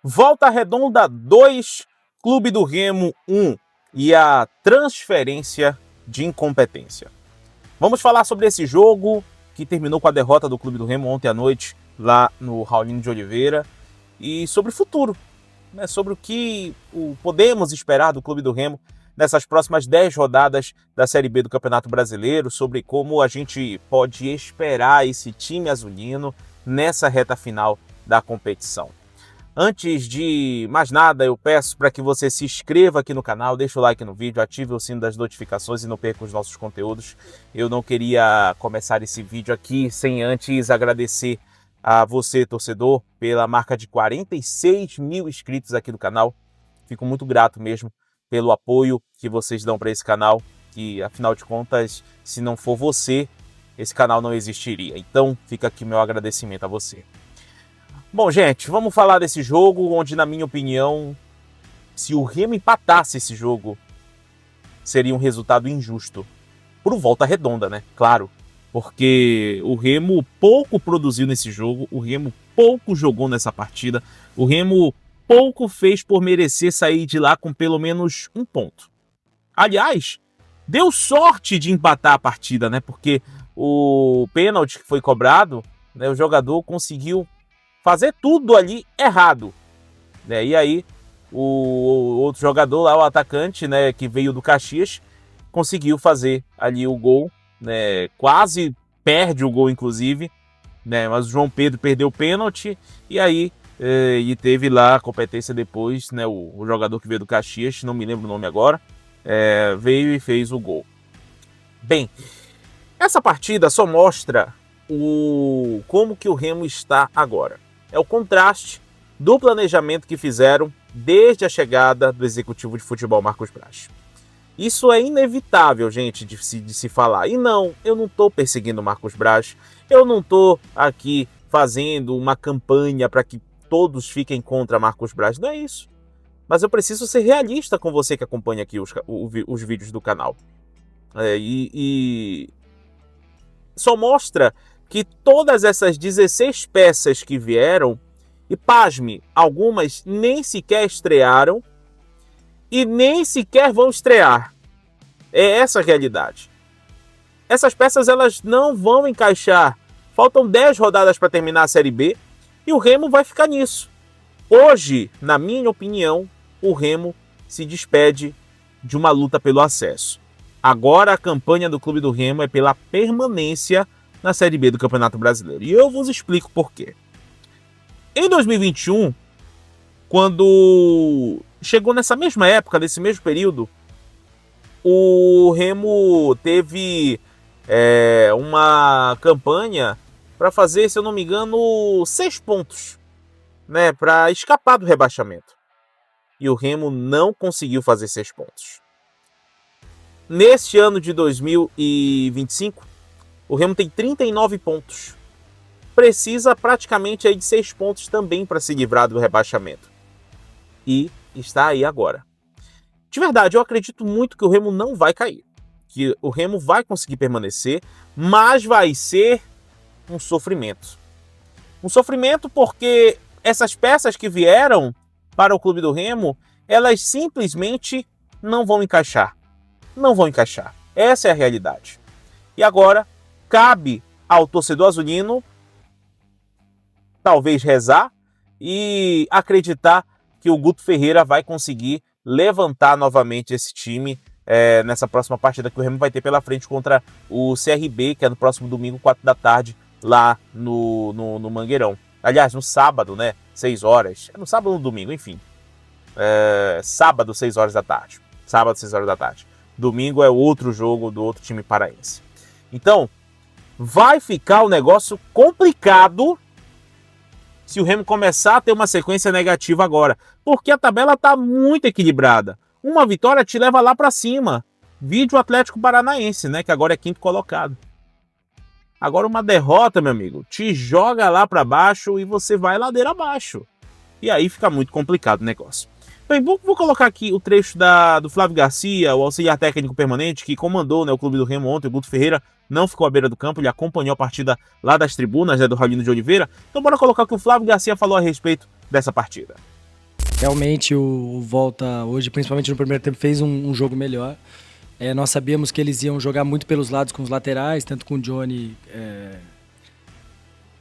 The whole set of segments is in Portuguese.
Volta Redonda 2, Clube do Remo 1 e a transferência de incompetência. Vamos falar sobre esse jogo que terminou com a derrota do Clube do Remo ontem à noite lá no Raulino de Oliveira e sobre o futuro, né? Sobre o que podemos esperar do Clube do Remo nessas próximas 10 rodadas da Série B do Campeonato Brasileiro, sobre como a gente pode esperar esse time azulino nessa reta final da competição. Antes de mais nada, eu peço para que você se inscreva aqui no canal, deixe o like no vídeo, ative o sino das notificações e não perca os nossos conteúdos. Eu não queria começar esse vídeo aqui sem antes agradecer a você, torcedor, pela marca de 46 mil inscritos aqui no canal. Fico muito grato mesmo pelo apoio que vocês dão para esse canal, que afinal de contas, se não for você, esse canal não existiria. Então fica aqui meu agradecimento a você. Bom, gente, vamos falar desse jogo onde, na minha opinião, se o Remo empatasse esse jogo, seria um resultado injusto. Por Volta Redonda, né? Claro. Porque o Remo pouco produziu nesse jogo, o Remo pouco jogou nessa partida, o Remo pouco fez por merecer sair de lá com pelo menos um ponto. Aliás, deu sorte de empatar a partida, né? Porque o pênalti que foi cobrado, né, o jogador conseguiu fazer tudo ali errado, né? E aí o outro jogador lá, o atacante, né, que veio do Caxias, conseguiu fazer ali o gol, né? Quase perde o gol, inclusive, né? Mas o João Pedro perdeu o pênalti e aí e teve lá a competência depois, né? O jogador que veio do Caxias, não me lembro o nome agora, veio e fez o gol. Bem, essa partida só mostra como que o Remo está agora. É o contraste do planejamento que fizeram desde a chegada do executivo de futebol Marcos Braz. Isso é inevitável, gente, de se falar. E não, eu não estou perseguindo o Marcos Braz, eu não estou aqui fazendo uma campanha para que todos fiquem contra Marcos Braz, não é isso. Mas eu preciso ser realista com você que acompanha aqui os vídeos do canal. Só mostra que todas essas 16 peças que vieram, e pasme, algumas nem sequer estrearam e nem sequer vão estrear. É essa a realidade. Essas peças elas não vão encaixar. Faltam 10 rodadas para terminar a Série B e o Remo vai ficar nisso. Hoje, na minha opinião, o Remo se despede de uma luta pelo acesso. Agora a campanha do Clube do Remo é pela permanência na Série B do Campeonato Brasileiro. E eu vos explico por quê. Em 2021, quando chegou nessa mesma época, nesse mesmo período, o Remo teve uma campanha para fazer, se eu não me engano, 6 pontos, né, para escapar do rebaixamento. E o Remo não conseguiu fazer 6 pontos. Neste ano de 2025, o Remo tem 39 pontos. Precisa praticamente aí de 6 pontos também para se livrar do rebaixamento. E está aí agora. De verdade, eu acredito muito que o Remo não vai cair. Que o Remo vai conseguir permanecer, mas vai ser um sofrimento. Um sofrimento porque essas peças que vieram para o Clube do Remo, elas simplesmente não vão encaixar. Não vão encaixar. Essa é a realidade. E agora cabe ao torcedor azulino talvez rezar e acreditar que o Guto Ferreira vai conseguir levantar novamente esse time nessa próxima partida que o Remo vai ter pela frente contra o CRB, que é no próximo domingo, 4 da tarde, lá no Mangueirão. Aliás, no sábado, né? 6 horas. No sábado ou no domingo, enfim. Sábado, 6 horas da tarde. Sábado, 6 horas da tarde. Domingo é outro jogo do outro time paraense. Então, vai ficar um negócio complicado se o Remo começar a ter uma sequência negativa agora. Porque a tabela está muito equilibrada. Uma vitória te leva lá para cima. Vídeo Atlético Paranaense, né? Que agora é 5º colocado. Agora uma derrota, meu amigo, te joga lá para baixo e você vai ladeira abaixo. E aí fica muito complicado o negócio. Bem, vou colocar aqui o trecho do Flávio Garcia, o auxiliar técnico permanente, que comandou, né, o Clube do Remo ontem. O Guto Ferreira não ficou à beira do campo, ele acompanhou a partida lá das tribunas, né, do Raulino de Oliveira. Então bora colocar o que o Flávio Garcia falou a respeito dessa partida. Realmente o Volta hoje, principalmente no primeiro tempo, fez um jogo melhor. Nós sabíamos que eles iam jogar muito pelos lados com os laterais, tanto com o Johnny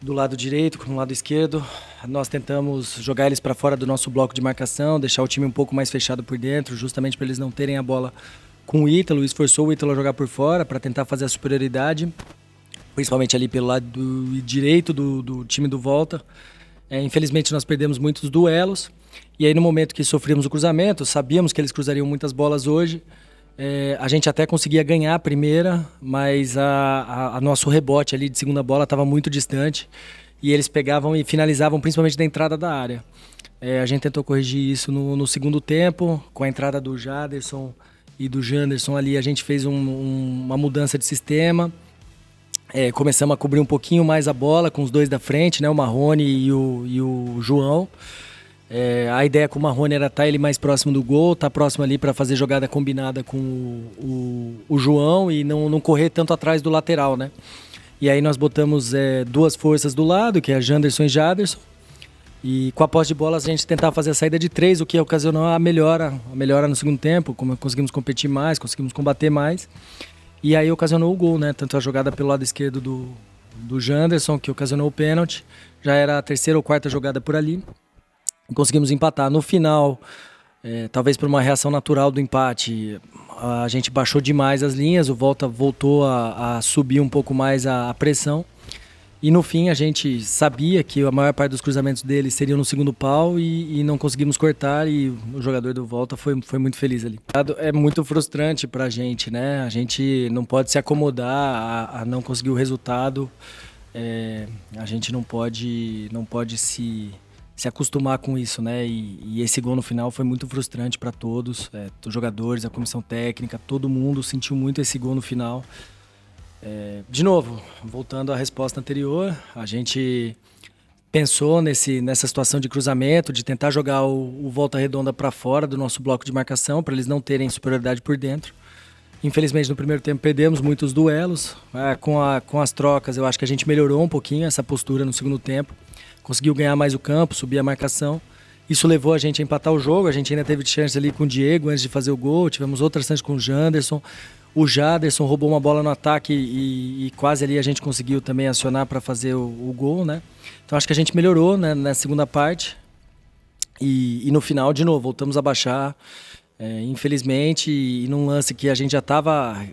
do lado direito como do lado esquerdo. Nós tentamos jogar eles para fora do nosso bloco de marcação, deixar o time um pouco mais fechado por dentro, justamente para eles não terem a bola com o Ítalo. Esforçou o Ítalo a jogar por fora para tentar fazer a superioridade, principalmente ali pelo lado direito do time do Volta. Infelizmente nós perdemos muitos duelos, e aí no momento que sofremos o cruzamento, sabíamos que eles cruzariam muitas bolas hoje. A gente até conseguia ganhar a primeira, mas a nosso rebote ali de segunda bola estava muito distante, e eles pegavam e finalizavam principalmente da entrada da área. A gente tentou corrigir isso no segundo tempo, com a entrada do Jaderson e do Janderson ali, a gente fez uma mudança de sistema. Começamos a cobrir um pouquinho mais a bola com os dois da frente, né, o Marrone e o João. A ideia com o Marrone era estar ele mais próximo do gol, estar próximo ali para fazer jogada combinada com o João e não correr tanto atrás do lateral, né? E aí nós botamos duas forças do lado, que é Janderson e Jaderson. E com a posse de bolas a gente tentava fazer a saída de 3, o que ocasionou a melhora no segundo tempo, como conseguimos competir mais, conseguimos combater mais. E aí ocasionou o gol, né? Tanto a jogada pelo lado esquerdo do Janderson, que ocasionou o pênalti. Já era a terceira ou quarta jogada por ali. Conseguimos empatar. No final, talvez por uma reação natural do empate, a gente baixou demais as linhas, o Volta voltou a subir um pouco mais a pressão. E no fim a gente sabia que a maior parte dos cruzamentos dele seriam no segundo pau e não conseguimos cortar, e o jogador do Volta foi muito feliz ali. É muito frustrante pra gente, né? A gente não pode se acomodar a não conseguir o resultado. A gente não pode se acostumar com isso, né? E esse gol no final foi muito frustrante para todos, os jogadores, a comissão técnica, todo mundo sentiu muito esse gol no final. De novo, voltando à resposta anterior, a gente pensou nessa situação de cruzamento, de tentar jogar o Volta Redonda para fora do nosso bloco de marcação, para eles não terem superioridade por dentro. Infelizmente, no primeiro tempo perdemos muitos duelos. Com as trocas, eu acho que a gente melhorou um pouquinho essa postura no segundo tempo. Conseguiu ganhar mais o campo, subir a marcação. Isso levou a gente a empatar o jogo. A gente ainda teve chance ali com o Diego antes de fazer o gol. Tivemos outra chance com o Janderson. O Jaderson roubou uma bola no ataque e quase ali a gente conseguiu também acionar para fazer o gol, né? Então acho que a gente melhorou, né, na segunda parte. E no final, de novo, voltamos a baixar. Infelizmente, e num lance que a gente já estava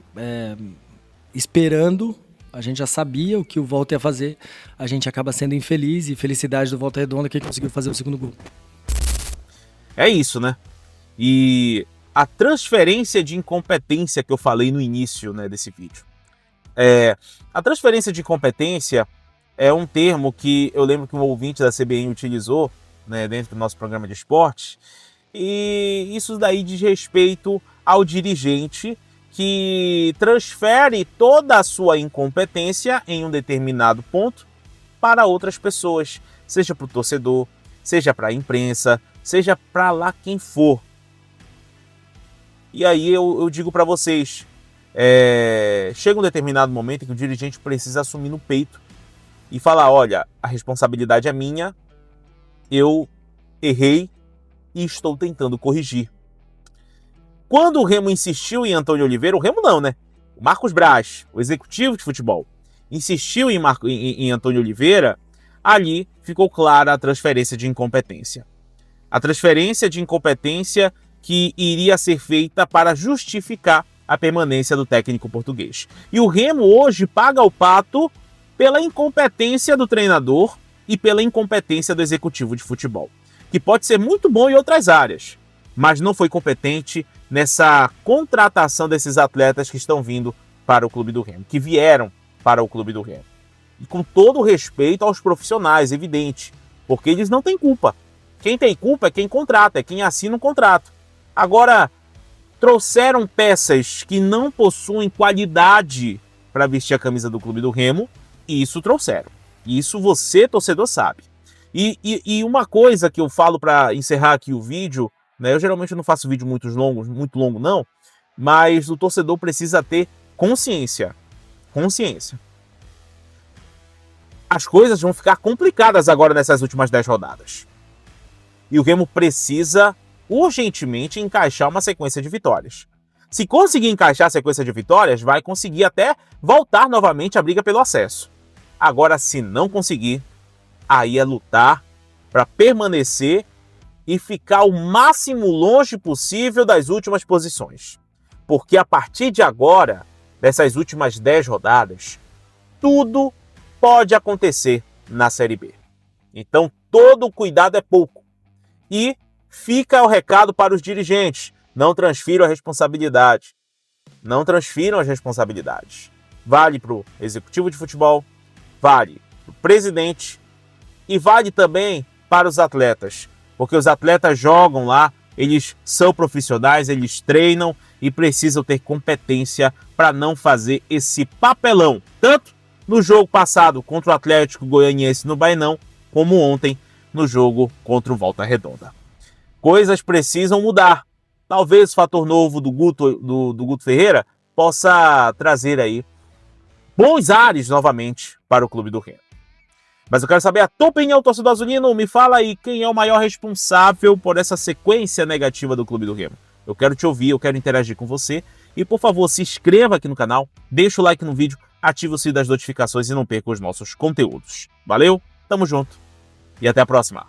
esperando, a gente já sabia o que o Volta ia fazer, a gente acaba sendo infeliz, e felicidade do Volta Redonda que conseguiu fazer o segundo gol. É isso, né? E a transferência de incompetência que eu falei no início, né, desse vídeo. A transferência de incompetência é um termo que eu lembro que um ouvinte da CBN utilizou, né, dentro do nosso programa de esportes, e isso daí diz respeito ao dirigente que transfere toda a sua incompetência em um determinado ponto para outras pessoas, seja para o torcedor, seja para a imprensa, seja para lá quem for. E aí eu digo para vocês, chega um determinado momento em que o dirigente precisa assumir no peito e falar, olha, a responsabilidade é minha, eu errei e estou tentando corrigir. Quando o Remo insistiu em Antônio Oliveira, o Remo não, né? O Marcos Braz, o executivo de futebol, insistiu em Antônio Oliveira, ali ficou clara a transferência de incompetência. A transferência de incompetência que iria ser feita para justificar a permanência do técnico português. E o Remo hoje paga o pato pela incompetência do treinador e pela incompetência do executivo de futebol, que pode ser muito bom em outras áreas, mas não foi competente nessa contratação desses atletas que estão vindo para o Clube do Remo, que vieram para o Clube do Remo. E com todo respeito aos profissionais, evidente, porque eles não têm culpa. Quem tem culpa é quem contrata, é quem assina um contrato. Agora, trouxeram peças que não possuem qualidade para vestir a camisa do Clube do Remo, e isso trouxeram. Isso você, torcedor, sabe. E uma coisa que eu falo para encerrar aqui o vídeo, né, eu geralmente não faço vídeo muito longo não, mas o torcedor precisa ter consciência. Consciência. As coisas vão ficar complicadas agora nessas últimas 10 rodadas. E o Remo precisa urgentemente encaixar uma sequência de vitórias. Se conseguir encaixar a sequência de vitórias, vai conseguir até voltar novamente à briga pelo acesso. Agora, se não conseguir, aí é lutar para permanecer e ficar o máximo longe possível das últimas posições. Porque a partir de agora, dessas últimas 10 rodadas, tudo pode acontecer na Série B. Então, todo cuidado é pouco. E fica o recado para os dirigentes: não transfiram a responsabilidade. Não transfiram as responsabilidades. Vale para o executivo de futebol, vale para o presidente e vale também para os atletas. Porque os atletas jogam lá, eles são profissionais, eles treinam e precisam ter competência para não fazer esse papelão. Tanto no jogo passado contra o Atlético Goianiense no Bainão, como ontem no jogo contra o Volta Redonda. Coisas precisam mudar. Talvez o fator novo do Guto Ferreira possa trazer aí bons ares novamente para o clube do Remo. Mas eu quero saber a tua opinião, torcedor azulino. Me fala aí quem é o maior responsável por essa sequência negativa do clube do Remo. Eu quero te ouvir, eu quero interagir com você. E por favor, se inscreva aqui no canal, deixa o like no vídeo, ativa o sininho das notificações e não perca os nossos conteúdos. Valeu, tamo junto e até a próxima.